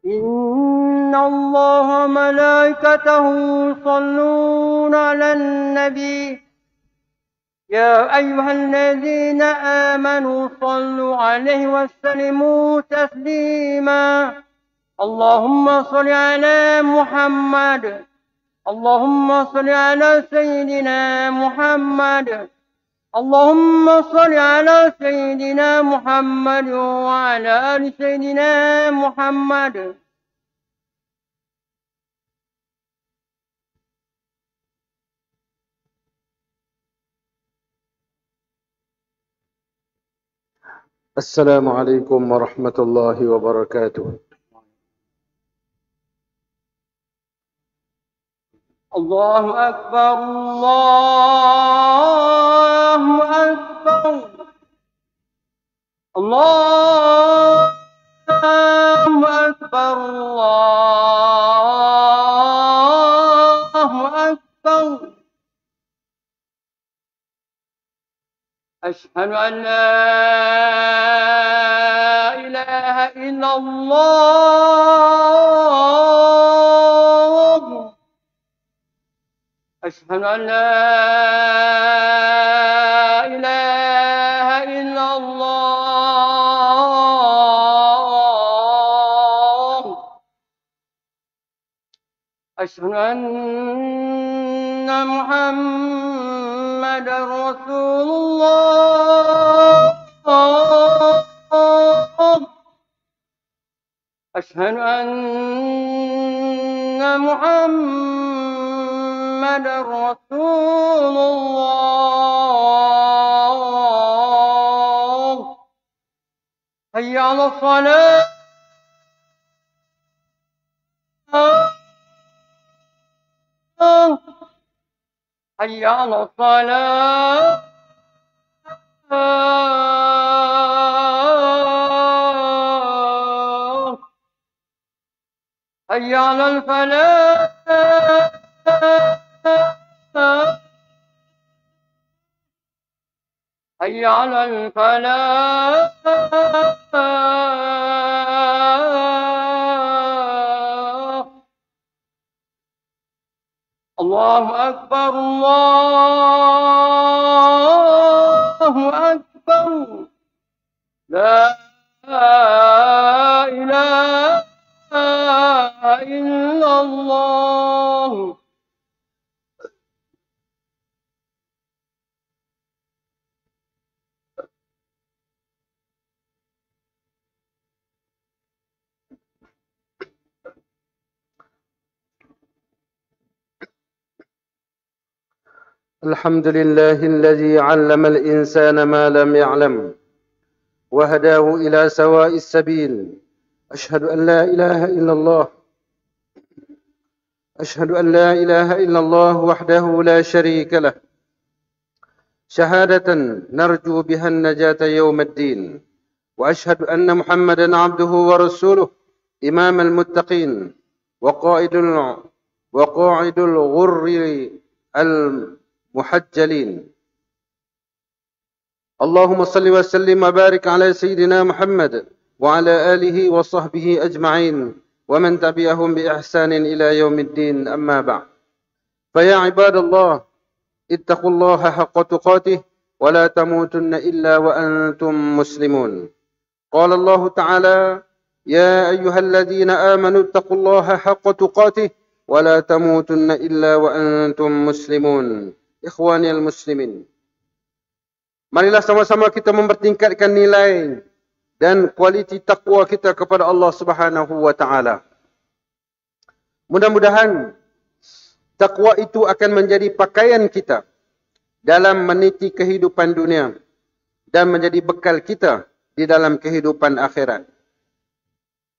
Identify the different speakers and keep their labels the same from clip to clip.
Speaker 1: إن الله وملائكته يصلون على النبي يا أيها الذين آمنوا صلوا عليه وسلموا تسليما اللهم صل على محمد اللهم صل على سيدنا محمد اللهم صل على سيدنا محمد وعلى آل سيدنا محمد.
Speaker 2: السلام عليكم ورحمة الله وبركاته.
Speaker 1: الله أكبر الله أكبر الله أكبر الله أكبر أشهد أن لا إله إلا الله أشهد أن لا إله إلا الله أشهد أن محمد رسول الله أشهد أن محمد رسول الله حي على الصلاة حي على الصلاة حي على الفلاح حي على الفلاح الله أكبر الله أكبر لا إله إلا الله.
Speaker 2: الحمد لله الذي علم الإنسان ما لم يعلم وهداه إلى سواء السبيل. أشهد أن لا إله إلا الله أشهد أن لا إله إلا الله وحده لا شريك له شهادة نرجو بها النجاة يوم الدين. وأشهد أن محمدا عبده ورسوله إمام المتقين وقائد الغر المحجلين. اللهم صل وسلم وبارك على سيدنا محمد وعلى آله وصحبه أجمعين ومن تبعهم بإحسان إلى يوم الدين. أما بعد، فيا عباد الله اتقوا الله حق تقاته ولا تموتن إلا وأنتم مسلمون. قال الله تعالى: يا أيها الذين آمنوا اتقوا الله حق تقاته ولا تموتن إلا وأنتم مسلمون. Ikhwani al-muslimin, marilah sama-sama kita mempertingkatkan nilai dan kualiti takwa kita kepada Allah Subhanahu wa taala. Mudah-mudahan takwa itu akan menjadi pakaian kita dalam meniti kehidupan dunia dan menjadi bekal kita di dalam kehidupan akhirat.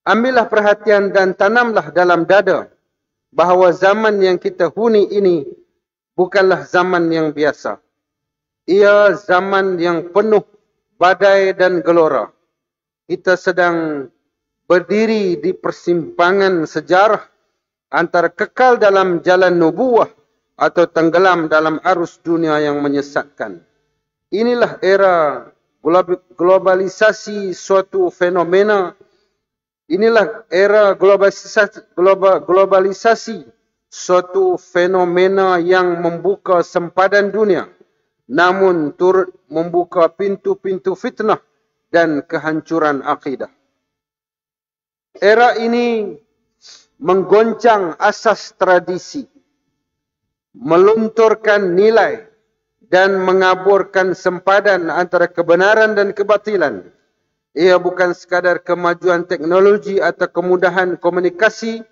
Speaker 2: Ambillah perhatian dan tanamlah dalam dada bahawa zaman yang kita huni ini bukanlah zaman yang biasa. Ia zaman yang penuh badai dan gelora. Kita sedang berdiri di persimpangan sejarah antara kekal dalam jalan nubuwah atau tenggelam dalam arus dunia yang menyesatkan. Inilah era globalisasi, suatu fenomena Inilah era globalisasi, suatu fenomena yang membuka sempadan dunia, namun turut membuka pintu-pintu fitnah dan kehancuran akidah. Era ini menggoncang asas tradisi, melunturkan nilai dan mengaburkan sempadan antara kebenaran dan kebatilan. Ia bukan sekadar kemajuan teknologi atau kemudahan komunikasi,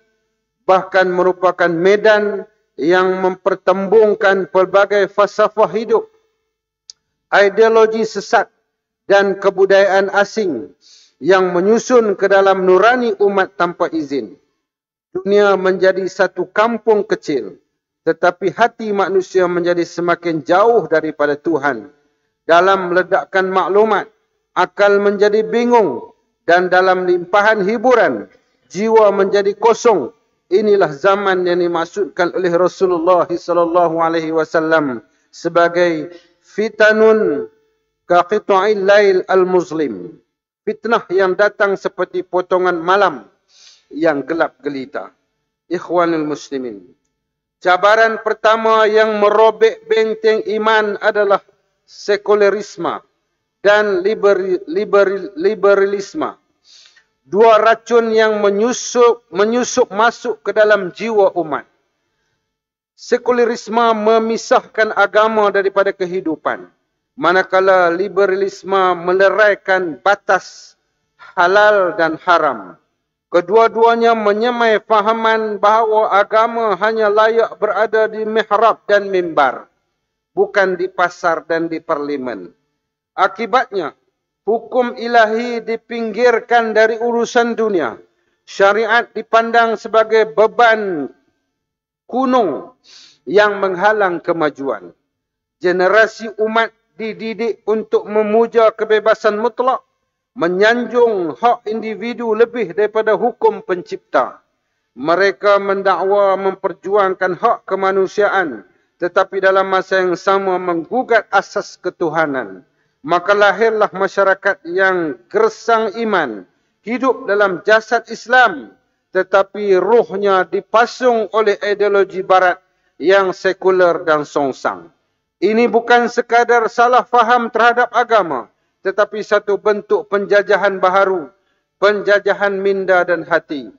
Speaker 2: bahkan merupakan medan yang mempertembungkan pelbagai falsafah hidup, ideologi sesat dan kebudayaan asing yang menyusun ke dalam nurani umat tanpa izin. Dunia menjadi satu kampung kecil, tetapi hati manusia menjadi semakin jauh daripada Tuhan. Dalam meledakkan maklumat, akal menjadi bingung, dan dalam limpahan hiburan, jiwa menjadi kosong. Inilah zaman yang dimaksudkan oleh Rasulullah SAW sebagai fitanun kaqita'il lail al-muslim. Fitnah yang datang seperti potongan malam yang gelap gelita. Ikhwanul muslimin, cabaran pertama yang merobek benteng iman adalah sekularisme dan liberalisme. Dua racun yang menyusup masuk ke dalam jiwa umat. Sekularisme memisahkan agama daripada kehidupan, manakala liberalisme meleraikan batas halal dan haram. Kedua-duanya menyemai fahaman bahawa agama hanya layak berada di mihrab dan mimbar, bukan di pasar dan di parlimen. Akibatnya, hukum ilahi dipinggirkan dari urusan dunia. Syariat dipandang sebagai beban kuno yang menghalang kemajuan. Generasi umat dididik untuk memuja kebebasan mutlak, menyanjung hak individu lebih daripada hukum pencipta. Mereka mendakwa memperjuangkan hak kemanusiaan, tetapi dalam masa yang sama menggugat asas ketuhanan. Maka lahirlah masyarakat yang gersang iman, hidup dalam jasad Islam, tetapi ruhnya dipasung oleh ideologi barat yang sekular dan songsang. Ini bukan sekadar salah faham terhadap agama, tetapi satu bentuk penjajahan baharu, penjajahan minda dan hati.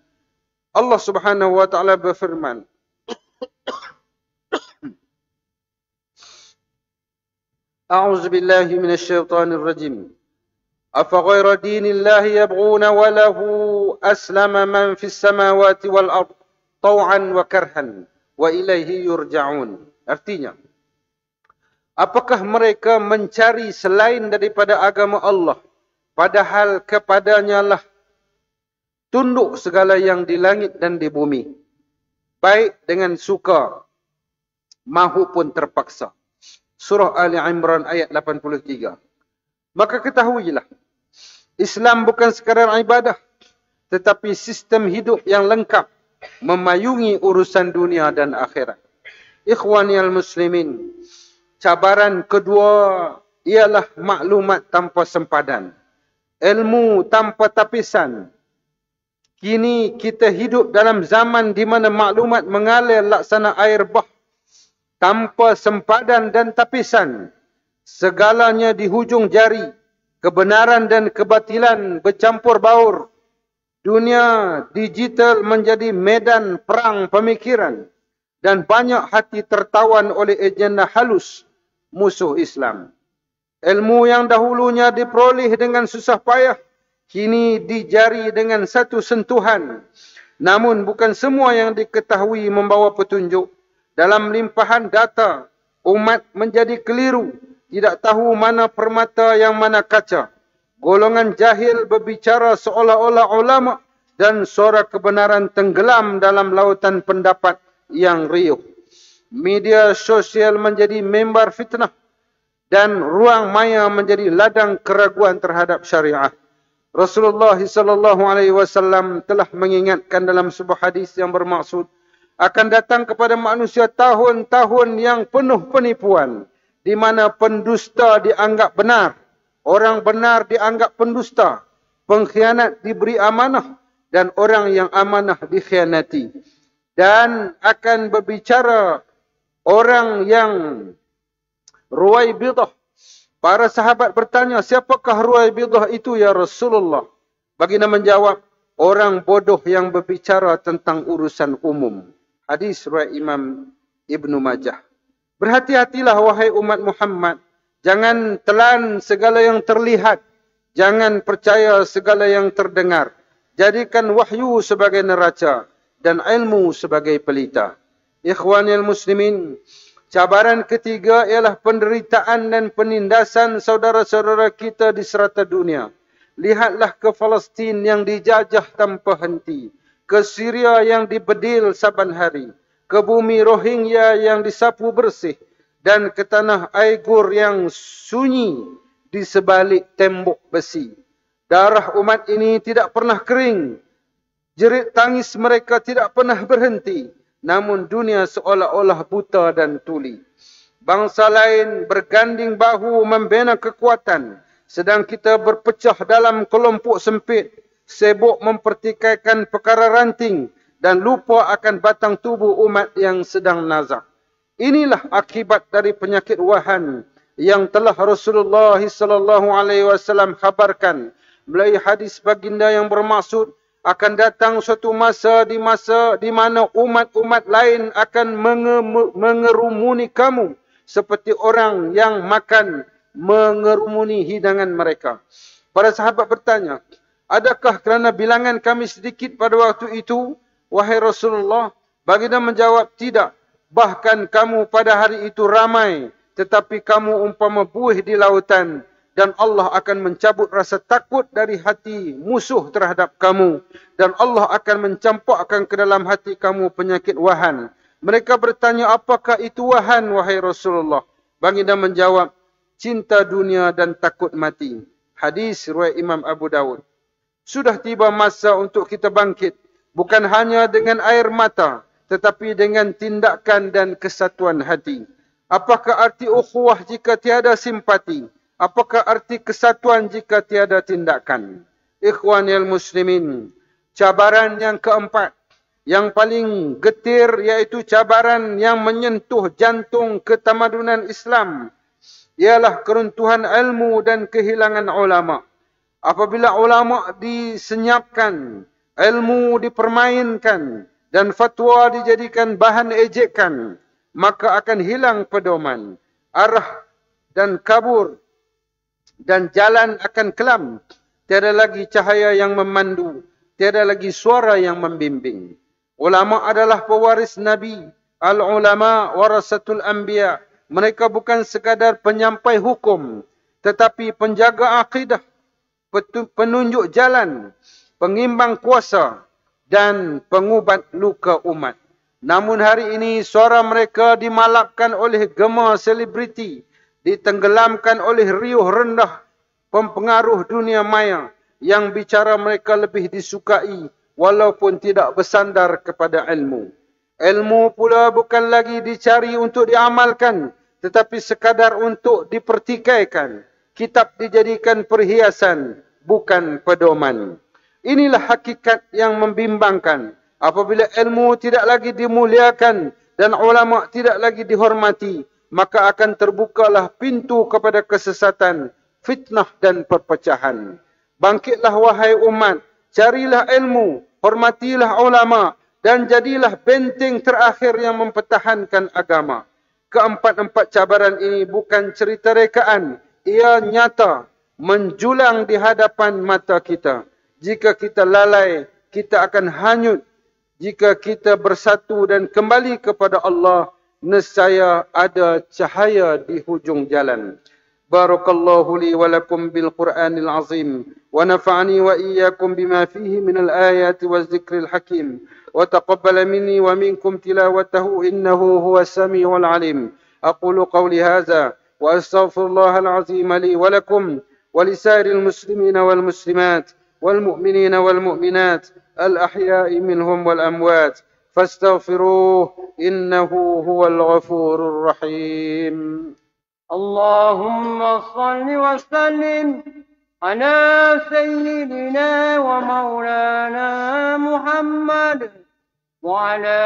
Speaker 2: Allah Subhanahu wa taala berfirman, A'udzu billahi minasyaitonir rajim. Afa ghaira dinillahi yabghuna wa lahu aslama man fis samawati wal ard taw'an wa karhan wa ilaihi yurja'un. Artinya, apakah mereka mencari selain daripada agama Allah, padahal kepadanya lah tunduk segala yang di langit dan di bumi, baik dengan suka mahupun terpaksa. Surah Ali Imran ayat 83. Maka ketahuilah, Islam bukan sekadar ibadah, tetapi sistem hidup yang lengkap, memayungi urusan dunia dan akhirat. Ikhwani al-muslimin, cabaran kedua ialah maklumat tanpa sempadan, ilmu tanpa tapisan. Kini kita hidup dalam zaman di mana maklumat mengalir laksana air bah, tanpa sempadan dan tapisan. Segalanya di hujung jari, kebenaran dan kebatilan bercampur baur. Dunia digital menjadi medan perang pemikiran, dan banyak hati tertawan oleh agenda halus musuh Islam. Ilmu yang dahulunya diperoleh dengan susah payah, kini dijari dengan satu sentuhan. Namun bukan semua yang diketahui membawa petunjuk. Dalam limpahan data, umat menjadi keliru, tidak tahu mana permata yang mana kaca. Golongan jahil berbicara seolah-olah ulama, dan suara kebenaran tenggelam dalam lautan pendapat yang riuh. Media sosial menjadi mimbar fitnah, dan ruang maya menjadi ladang keraguan terhadap syariah. Rasulullah SAW telah mengingatkan dalam sebuah hadis yang bermaksud, akan datang kepada manusia tahun-tahun yang penuh penipuan, di mana pendusta dianggap benar, orang benar dianggap pendusta, pengkhianat diberi amanah, dan orang yang amanah dikhianati. Dan akan berbicara orang yang Ruwaibidah. Para sahabat bertanya, siapakah Ruwaibidah itu ya Rasulullah? Baginda menjawab, orang bodoh yang berbicara tentang urusan umum. Hadis riwayat Imam Ibnu Majah. Berhati-hatilah wahai umat Muhammad. Jangan telan segala yang terlihat. Jangan percaya segala yang terdengar. Jadikan wahyu sebagai neraca dan ilmu sebagai pelita. Ikhwanil muslimin, cabaran ketiga ialah penderitaan dan penindasan saudara-saudara kita di serata dunia. Lihatlah ke Palestin yang dijajah tanpa henti, ke Syria yang dibedil saban hari, ke bumi Rohingya yang disapu bersih, dan ke tanah Aigur yang sunyi di sebalik tembok besi. Darah umat ini tidak pernah kering. Jerit tangis mereka tidak pernah berhenti. Namun dunia seolah-olah buta dan tuli. Bangsa lain berganding bahu membina kekuatan. Sedang kita berpecah dalam kelompok sempit. Sibuk mempertikaikan perkara ranting. Dan lupa akan batang tubuh umat yang sedang nazak. Inilah akibat dari penyakit wahan yang telah Rasulullah SAW khabarkan melalui hadis baginda yang bermaksud akan datang suatu masa di mana umat-umat lain akan mengerumuni kamu seperti orang yang makan mengerumuni hidangan mereka. Para sahabat bertanya, adakah kerana bilangan kami sedikit pada waktu itu, wahai Rasulullah? Baginda menjawab, tidak. Bahkan kamu pada hari itu ramai, tetapi kamu umpama buih di lautan. Dan Allah akan mencabut rasa takut dari hati musuh terhadap kamu. Dan Allah akan mencampakkan ke dalam hati kamu penyakit wahan. Mereka bertanya, apakah itu wahan, wahai Rasulullah? Baginda menjawab, cinta dunia dan takut mati. Hadis riwayat Imam Abu Dawud. Sudah tiba masa untuk kita bangkit. Bukan hanya dengan air mata, tetapi dengan tindakan dan kesatuan hati. Apakah arti ukhuwah jika tiada simpati? Apakah arti kesatuan jika tiada tindakan? Ikhwanil muslimin, cabaran yang keempat, yang paling getir, iaitu cabaran yang menyentuh jantung ketamadunan Islam, ialah keruntuhan ilmu dan kehilangan ulama. Apabila ulama disenyapkan, ilmu dipermainkan, dan fatwa dijadikan bahan ejekan, maka akan hilang pedoman, arah dan kabur, dan jalan akan kelam. Tiada lagi cahaya yang memandu, tiada lagi suara yang membimbing. Ulama adalah pewaris Nabi. Al-ulama warasatul anbiya. Mereka bukan sekadar penyampai hukum, tetapi penjaga akidah, penunjuk jalan, pengimbang kuasa, dan pengubat luka umat. Namun hari ini suara mereka dimalapkan oleh gema selebriti, ditenggelamkan oleh riuh rendah pempengaruh dunia maya yang bicara mereka lebih disukai walaupun tidak bersandar kepada ilmu. Ilmu pula bukan lagi dicari untuk diamalkan, tetapi sekadar untuk dipertikaikan. Kitab dijadikan perhiasan, bukan pedoman. Inilah hakikat yang membimbangkan. Apabila ilmu tidak lagi dimuliakan dan ulama tidak lagi dihormati, maka akan terbukalah pintu kepada kesesatan, fitnah dan perpecahan. Bangkitlah wahai umat, carilah ilmu, hormatilah ulama, dan jadilah benteng terakhir yang mempertahankan agama. Keempat-empat cabaran ini bukan cerita rekaan, ia nyata, menjulang di hadapan mata kita. Jika kita lalai, kita akan hanyut. Jika kita bersatu dan kembali kepada Allah, nescaya ada cahaya di hujung jalan. Barakallahu li wa lakum bil Qur'anil azim wa nafa'ani wa iyyakum bima fihi min al ayati waz zikril hakim wa taqabbala minni wa minkum tilawatahu innahu huwas samiul alim. Aqulu qawli hadza wa astaghfirullahal azim li wa lakum wa lisairil muslimina wal muslimat wal mu'minina wal mu'minat al ahya'i minhum wal amwat فاستغفروه إنه هو الغفور الرحيم.
Speaker 1: اللهم صل وسلم على سيدنا ومولانا محمد وعلى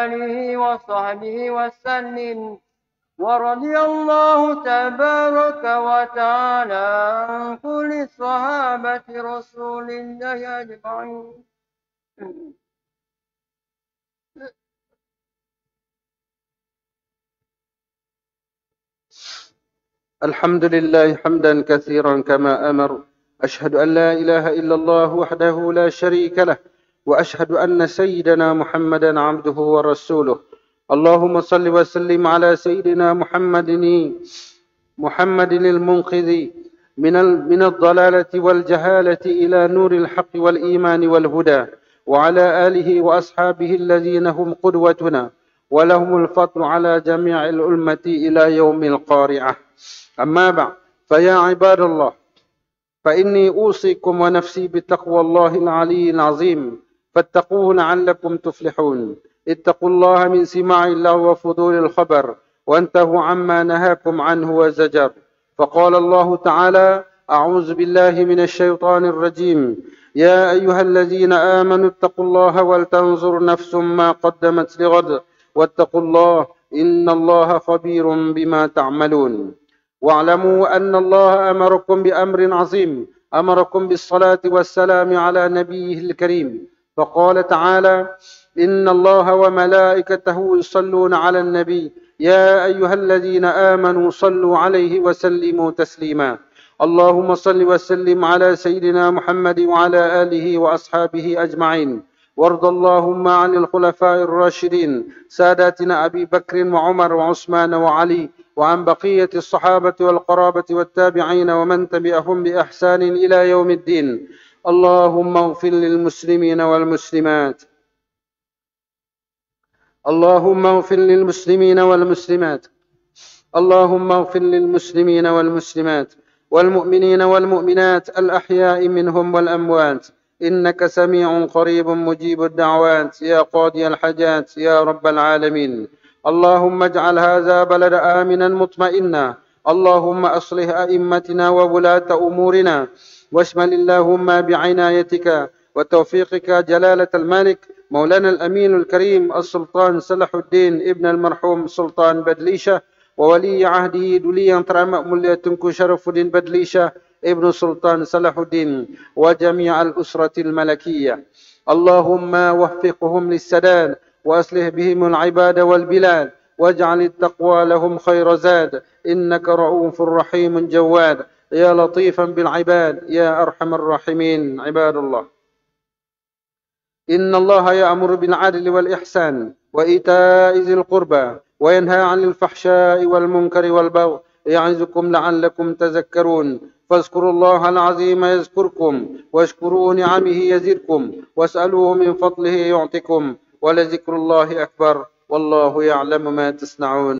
Speaker 1: آله وصحبه وسلم. ورضي الله تبارك وتعالى عن كل صحابة رسول الله أجمعين.
Speaker 2: الحمد لله حمدا كثيرا كما أمر. أشهد أن لا إله إلا الله وحده لا شريك له، وأشهد أن سيدنا محمدا عبده ورسوله. اللهم صل وسلم على سيدنا محمد المنقذ من الضلالة والجهالة إلى نور الحق والإيمان والهدى، وعلى آله وأصحابه الذين هم قدوتنا ولهم الفضل على جميع الأمة إلى يوم القارعة. أما بعد، فيا عباد الله، فإني أوصيكم ونفسي بتقوى الله العلي العظيم، فاتقوه لعلكم تفلحون. اتقوا الله من سماع الله وفضول الخبر، وانتهوا عما نهاكم عنه وزجر. فقال الله تعالى: أعوذ بالله من الشيطان الرجيم: يا أيها الذين آمنوا اتقوا الله ولتنظر نفس ما قدمت لغد واتقوا الله إن الله خبير بما تعملون. واعلموا أن الله أمركم بأمر عظيم، أمركم بالصلاة والسلام على نبيه الكريم، فقال تعالى: إن الله وملائكته يصلون على النبي يا أيها الذين آمنوا صلوا عليه وسلموا تسليما. اللهم صل وسلم على سيدنا محمد وعلى آله وأصحابه أجمعين. وارض اللهم عن الخلفاء الراشدين ساداتنا أبي بكر وعمر وعثمان وعلي، وعن بقية الصحابة والقرابة والتابعين ومن تبعهم بإحسان إلى يوم الدين. اللهم اغفر للمسلمين والمسلمات، اللهم اغفر للمسلمين والمسلمات، اللهم اغفر للمسلمين والمسلمات والمؤمنين والمؤمنات الأحياء منهم والأموات، إنك سميع قريب مجيب الدعوات يا قاضي الحاجات يا رب العالمين. اللهم اجعل هذا بلد آمنا مطمئنا. اللهم أصلح أئمتنا وولاة أمورنا، واشمل اللهم بعنايتك وتوفيقك جلالة الملك مولانا الأمين الكريم السلطان صلاح الدين ابن المرحوم سلطان بدليشة، وولي عهده دوليا ترام مليتنكو شرف الدين بدليشة ابن سلطان صلاح الدين، وجميع الأسرة الملكية. اللهم وفقهم للسداد وأصلح بهم العباد والبلاد، واجعل التقوى لهم خير زاد، إنك رؤوف رحيم جواد يا لطيفا بالعباد يا أرحم الراحمين. عباد الله، إن الله يأمر بالعدل والإحسان وإيتاء ذي القربى وينهى عن الفحشاء والمنكر والبغي يعظكم لعلكم تذكرون. فاذكروا الله العظيم يذكركم، واشكروا نعمه يزدكم، واسألوه من فضله يعطكم، ولذكر الله أكبر، والله يعلم ما تصنعون.